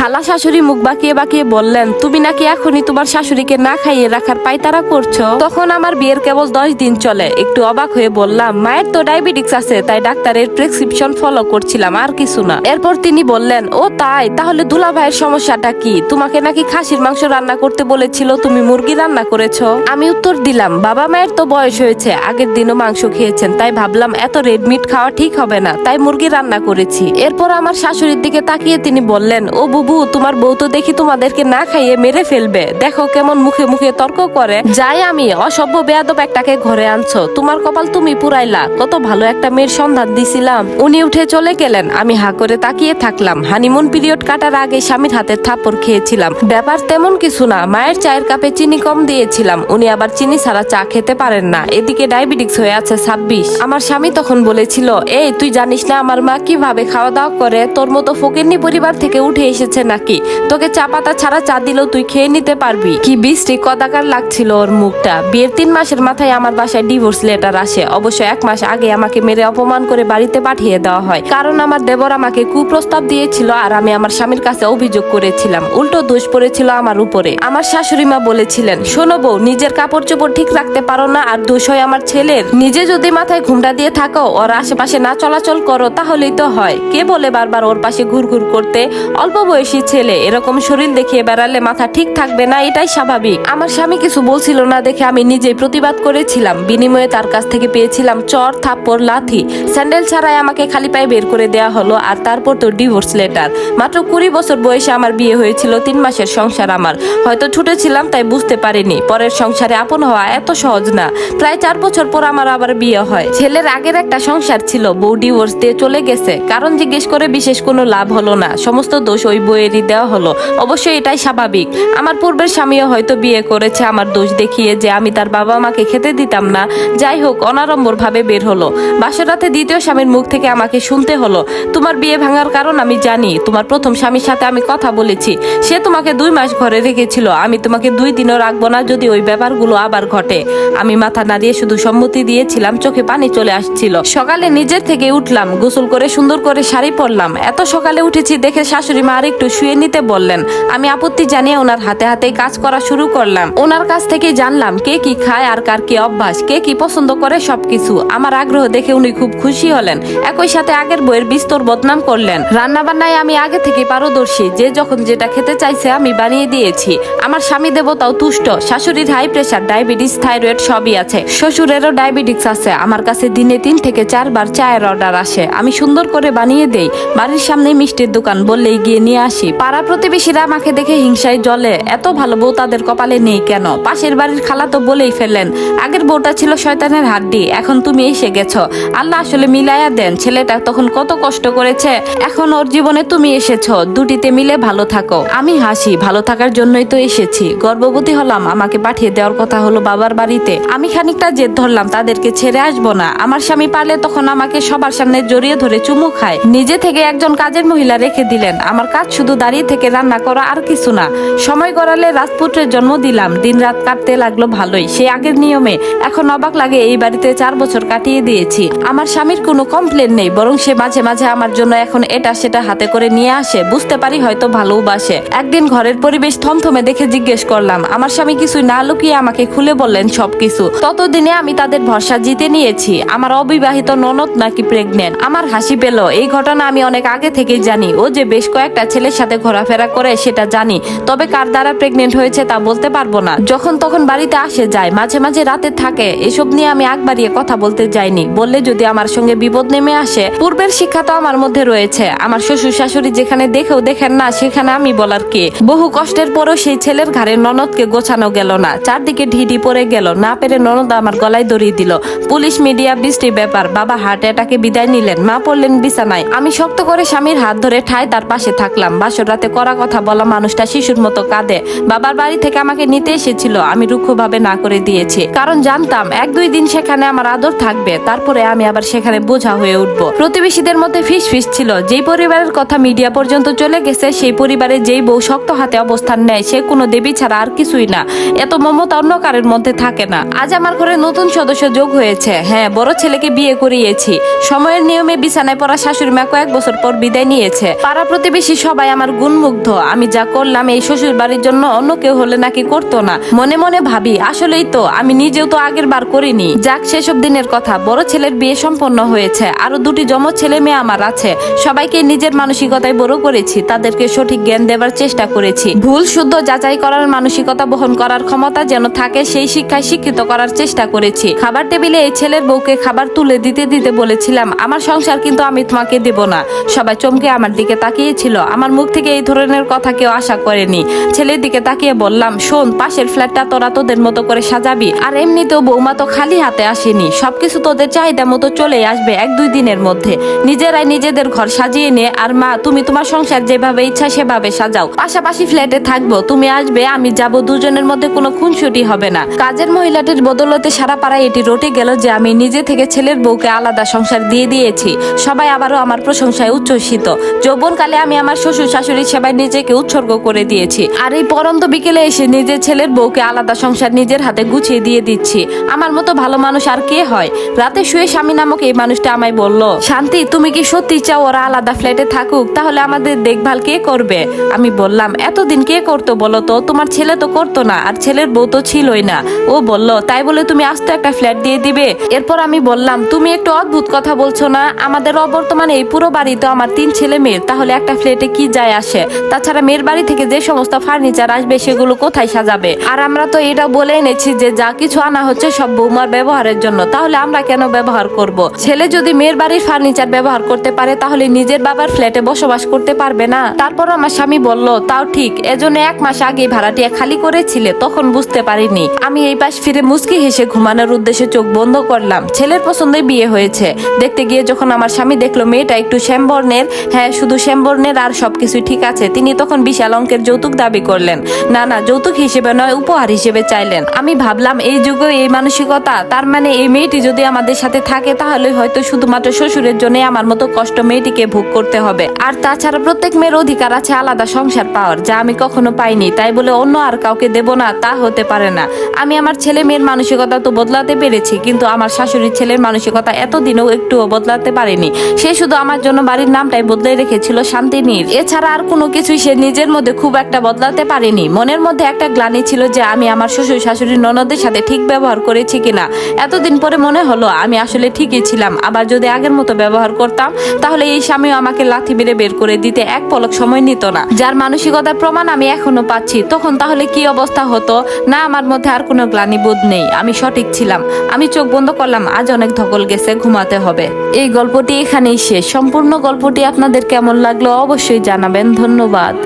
খালা শাশুড়ি মুখ বাঁকিয়ে বাঁকিয়ে বললেন, তুমি নাকি এখনই তোমার শাশুড়িকে না খাইয়ে রাখার পায়তারা করছো। তখন আমার বিয়ের কেবল 10 দিন চলে। একটু অবাক হয়ে বললাম, মায়ের তো ডায়াবেটিস আছে, তাই ডাক্তারের প্রেসক্রিপশন ফলো করছিলাম, আর কিছু না। এরপর তিনি বললেন, ও তাই, তাহলে দুলা ভাইয়ের সমস্যাটা কি? তোমাকে নাকি খাসির মাংস রান্না করতে বলেছিল, তুমি মুরগি রান্না করেছো। আমি উত্তর দিলাম, বাবা মায়ের তো বয়স হয়েছে, আগের দিনও মাংস খেয়েছেন, তাই ভাবলাম এত রেড মিট খাওয়া ঠিক হবে না, তাই মুরগি রান্না করেছি। এরপর আমার শাশুড়ির দিকে তাকিয়ে তিনি বললেন, ও বুবু, তোমার বউ তো দেখি তোমাদেরকে না খাইয়ে মেরে ফেলবে, দেখো কেমন মুখে মুখে তর্ক করে। যাই আমি, অসভ্য বেয়াদব একটাকে ঘরে আনছো, তোমার কপাল তুমি পুরাইলা, কত ভালো একটা মেয়ের সন্ধান দিছিলাম। উনি উঠে চলে গেলেন। আমি হা করে তাকিয়ে থাকলাম। হানিমুন পিরিয়ড কাটার আগে স্বামীর হাতের থাপ্পড় খেয়েছিলাম। ব্যাপার তেমন কিছু না, মায়ের চায়ের কাপে চিনি কম দিয়েছিলাম, উনি আবার চিনি ছাড়া চা খেতে পারেন না, এদিকে ডায়াবেটিস হয়ে আছে 26। আমার স্বামী তখন বলেছিল, এই তুই জানিস না আমার মা কিভাবে খাওয়া দাওয়া করে, তোর মতো ফকিন্নি পরিবার থেকে উঠে এসেছে নাকি, তোকে চা পাতা ছাড়া চা দিলেও তুই খেয়ে নিতে পারবি। কি বৃষ্টি কদাকার লাগছিল ওর মুখটা। বিয়ের 3 মাসের মাথায় আমার বাসায় ডিভোর্স লেটার আসে। অবশ্য 1 মাস আগে আমাকে মেরে অপমান করে বাড়িতে পাঠিয়ে দেওয়া হয়, কারণ আমার দেবর আমাকে কুপ্রস্তাব দিয়েছিল আর আমি আমার স্বামীর কাছে অভিযোগ করেছিলাম। উল্টো দোষ পড়েছিল আমার উপরে। আমার শাশুড়ি মা বলেছিলেন, শোনো বউ, নিজের কাপড় চোপড় ঠিক রাখতে পারো না আর দোষ হয় আমার ছেলের। নিজে যদি মাথায় ঘুমটা দিয়ে থাকো, ওর আশেপাশে না চলাচল করো, তাহলেই তো হয়। কে বলে বারবার ওর পাশে ঘুরঘুর করতে? অল্প বয়সী ছেলে, এরকম শরীর দেখিয়ে বেড়ালে মাথা ঠিক থাকবে না, এটাই স্বাভাবিক। আমার স্বামী কিছু বলছিল না দেখে আমি নিজেই প্রতিবাদ করেছিলাম। বিনিময়ে তার কাছ থেকে পেয়েছিলাম চর, থাপ্পড়, লাথি। স্যান্ডেল ছাড়াই আমাকে খালি পায়ে বের করে দেওয়া হলো। আর তারপর তো ডিভোর্স লেটার। মাত্র 20 বছর বয়সে আমার বিয়ে হয়েছিল, 3 মাসের সংসার আমার। হয়তো ছুটে ছিলাম তাই বুঝতে পারিনি, পরের সংসারে আপন হওয়া এত সহজ না। প্রায় 4 বছর পর আমার আবার বিয়ে হয়। ছেলের আগের একটা সংসার ছিল, বউ ডিভোর্স দিয়ে চলে গেছে। কারণ জিজ্ঞেস করে বিশেষ কোনো লাভ হলো না, সমস্ত দোষ ওই বউয়েরই দেওয়া হলো। অবশ্যই এটাই স্বাভাবিক। আমার পূর্বের স্বামীও হয়তো বিয়ে করেছে আমার দোষ দেখিয়ে, যে আমি তার বাবা মাকে খেতে দিতাম না। যাই হোক, অনাড়ম্বর ভাবে বের হলো। বাসরাতে দ্বিতীয় স্বামীর মুখ থেকে আমাকে শুনতে হলো, তোমার বিয়ে ভাঙার কারণ আমি জানি। তোমার প্রথম স্বামীর সাথে আমি কথা বলেছি, সে তোমাকে 2 মাস ঘরে রেখেছিল, আমি তোমাকে 2 দিনও রাখবো না যদি ওই ব্যাপারগুলো আবার ঘটে। আমি মাথা নাড়িয়ে শুধু সম্মতি দিয়েছিলাম, চোখে পানি চলে আসছিল। সকালে নিজের থেকে উঠলাম, গোসল করে সুন্দর করে শাড়ি পরলাম। এত সকালে উঠেছি দেখে শাশুড়ি মা আর একটু শুয়ে নিতে বললেন। আমি আপত্তি জানিয়ে ওনার হাতে হাতে কাজ করা শুরু করলাম। ওনার কাছ থেকে জানলাম কে কি খায় আর কার কি অভ্যাস, কে কি পছন্দ করে, সবকিছু। আমার আগ্রহ দেখে উনি খুব খুশি হলেন। একই সাথে আগের বইয়ের বিস্তর বদনাম করলেন। রান্না বান্নায় আমি আগে থেকে পারদর্শী, যে যখন যেটা খেতে চাইছে আমি বানিয়ে দিয়েছি। আমার স্বামী দেবতাও তুষ্ট। শাশুড়ির হাই প্রেশার, ডায়াবেটিস, থাইরয়েড সবই আছে। শ্বশুরেরও ডায়াবেটিস আছে। আমার কাছে দিনে 3 থেকে 4 বার চায়ের অর্ডার আসে, আমি সুন্দর করে বানিয়ে দেই। বাড়ির সামনে মিষ্টির দোকান বললেই গিয়ে নিয়ে আসি। পাড়া প্রতিবেশীরা আমাকে দেখে হিংসায় জ্বলে, এত ভালো বউ তাদের কপালে নেই কেন? পাশের বাড়ির খালা তো বলেই ফেললেন, আগের বউটা ছিল শয়তানের হাড্ডি, এখন তুমি এসে গেছো। আল্লাহ আসলে মিলাইয়া দেন, ছেলেটা তখন কত কষ্ট করেছে, এখন ওর জীবনে তুমি এসেছো, দুটিতে মিলে ভালো থাকো। আমি হাসি, ভালো থাকার জন্যই তো এসেছি। গর্ভবতী হলাম, আমাকে পাঠিয়ে দেওয়ার কথা হলো বাবার বাড়িতে। আমি খানিকটা জেদ ধরলাম, তাদেরকে ছেড়ে আসবো না। আমার স্বামী পারলে তখন আমাকে সবার সামনে জড়িয়ে ধরে চুমু খায়। নিজে থেকে একজন কাজের মহিলা রেখে দিলেন। আমার কাজ শুধু দাঁড়িয়ে থেকে রান্না করা, আর কিছু না। সময় গড়ালে রাজপুত্রের জন্ম দিলাম। দিন রাত কাটতে লাগলো ভালোই, সে আগের নিয়মে। এখন অবাক লাগে এই বাড়িতে 4 বছর কাটিয়ে দিয়েছি। আমার স্বামীর কোনো কমপ্লেন নেই, বরং সে মাঝে মাঝে আমার জন্য এখন এটা সেটা হাতে করে নিয়ে আসে। বুঝতে পারি হয়তো ভালোবাসে। একদিন ঘরের পরিবেশ থমথমে দেখে জিজ্ঞেস করলাম। আমার স্বামী কিছুই না লুকিয়ে আমাকে খুলে বললেন সবকিছু। ততদিনে আমি তাদের ভরসা জিতে নিয়েছি। আমার অবিবাহিত ননদ নাকি প্রেগনেন্ট। আমার হাসি পেল। এই ঘটনা আমি অনেক আগে থেকেই জানি। ও যে বেশ কয়েকটা ছেলের সাথে ঘোরাফেরা করে সেটা জানি, তবে কার দ্বারা প্রেগনেন্ট হয়েছে তা বলতে পারবো না। যখন তখন বাড়িতে আসে যায়, মাঝে মাঝে রাতে থাকে। এসব নিয়ে আমি আগ বাড়িয়ে কথা বলতে যাইনি, বললে যদি আমার সঙ্গে বিপদ নেমে আসে। পূর্বের শিক্ষা তো আমার মধ্যে রয়েছে। আমার শ্বশুর শাশুড়ি যেখানে দেখেও দেখেন না, সেখানে আমি বলার কে? বহু কষ্টের পরও সেই ছেলের ঘাড়ে ননদকে গোছানো গেল না। চারদিকে ঢিঢি পড়ে গেল। না পেরে ননদ আমার গলায় দড়িয়ে দিল। পুলিশ, মিডিয়া, বৃষ্টি ব্যাপার। বাবা হার্ট অ্যাটাকে বিদায় নিলেন, মা পড়লেন বিছানায়। আমি শক্ত করে স্বামীর হাত ধরে ঠায় তার পাশে থাকলাম। বাসর রাতে কড়া কথা বলা মানুষটা শিশুর মতো কাঁদে। বাবার বাড়ি থেকে আমাকে নিতে এসেছিল, আমি রুক্ষভাবে না করে দিয়েছি, কারণ জানতাম 1-2 দিন সেখানে আমার আদর থাকবে, তারপরে আমি আবার সেখানে বোঝা হয়ে উঠবো। প্রতিবেশীদের মধ্যে ফিস ফিস ছিল। যেই পরিবারের কথা মিডিয়া পর্যন্ত চলে গেছে, সেই পরিবারে যেই বউ শক্ত হাতে অবস্থান নেয়, সে কোনো দেবী ছাড়া আর কিছুই না। এত মমতা অন্য কারের মধ্যে থাকে না। আজ আমার ঘরে নতুন সদস্য যোগ হয়েছে। হ্যাঁ, বড় ছেলেকে বিয়ে করিয়েছি। সময়ের নিয়মে বিছানায় পড়া শাশুড়ি মা কয়েক বছর পর বিদায় নিয়েছে। পাড়া প্রতিবেশী সবাই সবাই আমার গুণমুগ্ধ। আমি যা করলাম এই শ্বশুর বাড়ির জন্য অন্য কেউ হলে নাকি করতো না। মনে মনে ভাবি আসলেই তো, আমি নিজেও তো আগের বার করিনি। যাক সেসব দিনের কথা। বড় ছেলের বিয়ে সম্পন্ন হয়েছে, আরো 2টি যমজ ছেলে মেয়ে আমার আছে। সবাইকে নিজের মানসিকতায় বড় করেছি, তাদেরকে সঠিক জ্ঞান দেবার চেষ্টা করেছি। ভুল শুদ্ধ যাচাই করার মানসিকতা বহন করার ক্ষমতা যেন থাকে সেই শিক্ষায় শিক্ষিত করার চেষ্টা করেছি। খাবার টেবিলে এই ছেলের বউকে খাবার তুলে দিতে দিতে বলেছিলাম, আমার সংসার কিন্তু আমি তোমাকে দেব না। সবাই চমকে আমার দিকে তাকিয়েছিল। আমার মুখ থেকে এই ধরনের কথা কেউ আশা করেনি। ছেলের দিকে তাকিয়ে বললাম, শোন, পাশের ফ্ল্যাটটা তোরা তোদের মতো করে সাজাবি। আর এমনিতেও বৌমা তো খালি হাতে আসেনি, সবকিছু তোদের চাহিদা মতো চলে আসবে 1-2 দিনের মধ্যে। নিজেরাই নিজেদের ঘর সাজিয়ে নে। আর মা, তুমি তোমার সংসার যেভাবে ইচ্ছা সেভাবে সাজাও। পাশাপাশি ফ্ল্যাটে থাকবো, তুমি আসবে আমি যাব, দুজনের মধ্যে কোনো খুনসুটি হবে না। কাজের মহিলাটির বদলতে সারা পাড়ায় এটি রটে গেল যে আমি নিজে থেকে ছেলের বউকে আলাদা সংসার দিয়ে দিয়েছি। সবাই আবারও আমার প্রশংসায় উচ্ছ্বসিত। যৌবনকালে আমি আমার শ্বশুর শাশুড়ির সেবায় নিজেকে উৎসর্গ করে দিয়েছি, আর এই পরন্ত বিকেলে এসে নিজের ছেলের বউকে আলাদা সংসার নিজের হাতে গুছিয়ে দিয়ে দিচ্ছি। আমার মতো ভালো মানুষ আর কে হয়? রাতে শুয়ে স্বামী নামক এই মানুষটা আমায় বলল, শান্তি, তুমি কি সত্যি চাও ওরা আলাদা ফ্ল্যাটে থাকুক? তাহলে আমাদের দেখভাল কে করবে? আমি বললাম, এতদিন কে করতো বলো তো? তোমার ছেলে তো করতো না, আর ছেলের বউ তো ছিলই না। ও বলল, তাই বলে তুমি আস্ত একটা ফ্ল্যাট দিয়ে দিবে? এরপর আমি বললাম, তুমি একটু অদ্ভুত কথা বলছো না? আমাদের অবর্তমানে এই পুরো বাড়ি তো আমার 3 ছেলে মেয়ের, তাহলে একটা ফ্ল্যাটে কি যায় আসে? তাছাড়া মেয়ের বাড়ি থেকে যে সমস্ত ফার্নিচার আসবে সেগুলো কোথায় সাজাবে? আর আমরা তো এটা বলে এনেছি যে যা কিছু আনা হচ্ছে সব বৌমার ব্যবহারের জন্য, তাহলে আমরা কেন ব্যবহার করব? ছেলে যদি মেয়ের বাড়ির ফার্নিচার ব্যবহার করতে পারে তাহলে নিজের বাবার ফ্ল্যাটে বসবাস করতে পারবে না? তারপর আমার স্বামী বলল, তাও ঠিক, এজন্য 1 মাস আগে ভাড়াটিয়া খালি করেছিলে, তখন বুঝতে পারিনি। আমি এই পাশ ফিরে মুচকি হেসে ঘুমানোর উদ্দেশ্যে চোখ বন্ধ করলাম। ছেলের পছন্দে বিয়ে হয়েছে। দেখতে গিয়ে যখন আমার স্বামী দেখলো মেয়েটা একটু শ্যামবর্ণের, হ্যাঁ শুধু শ্যামবর্ণের, আর সবকিছু ঠিক আছে, তিনি তখন বিশাল অঙ্কের যৌতুক দাবি করলেন। না, যৌতুক হিসেবে নয়, উপহার হিসেবে চাইলেন। আমি ভাবলাম এই যুগে এই মানসিকতা, তার মানে এই মেয়েটি যদি আমাদের সাথে থাকে তাহলে হয়তো শুধুমাত্র শ্বশুরের জন্য আমার মতো কষ্ট মেয়েটিকে ভোগ করতে হবে। আর তাছাড়া প্রত্যেক মেয়ের অধিকার আছে আলাদা সংসার পাওয়ার, যা আমি কখনো পাইনি। তাই বলে অন্য আর কাউকে দেব না, তা হতে পারে না। আমি আমার ছেলে মেয়ের মানসিকতা তো বদলাতে পেরেছি, কিন্তু আমার শাশুড়ির ছেলের মানসিকতা এতদিনও একটুও বদলাতে পারেনি। সে শুধু আমার জন্য বাড়ির নামটাই বদলে রেখেছিল শান্তিনীর। এছাড়া আর কোনো কিছুই সে নিজের মধ্যে খুব একটা বদলাতে পারেনি। মনের মধ্যে একটা গ্লানি ছিল যে আমি আমার শ্বশুর শাশুড়ির ননদের সাথে ঠিক ব্যবহার করেছি কিনা। এতদিন পরে মনে হলো আমি আসলে ঠিকই ছিলাম। আবার যদি আগের মতো ব্যবহার করতাম তাহলে এই স্বামীও আমাকে লাথি মেরে বের করে দিতে 1 পলক সময় নিত না। যার মানসিকতার প্রমাণ আমি এখনো পাচ্ছি। তখন তাহলে কি অবস্থা হতো? না, আমার মধ্যে আর কোনো গ্লানি বোধ নেই, আমি সঠিক ছিলাম। আমি চোখ বন্ধ করলাম, আজ অনেক ধকল গেছে, ঘুমাতে হবে। এই গল্পটি এখানেই শেষ। সম্পূর্ণ গল্পটি আপনাদের কেমন লাগলো অবশ্যই জানাবেন। ধন্যবাদ।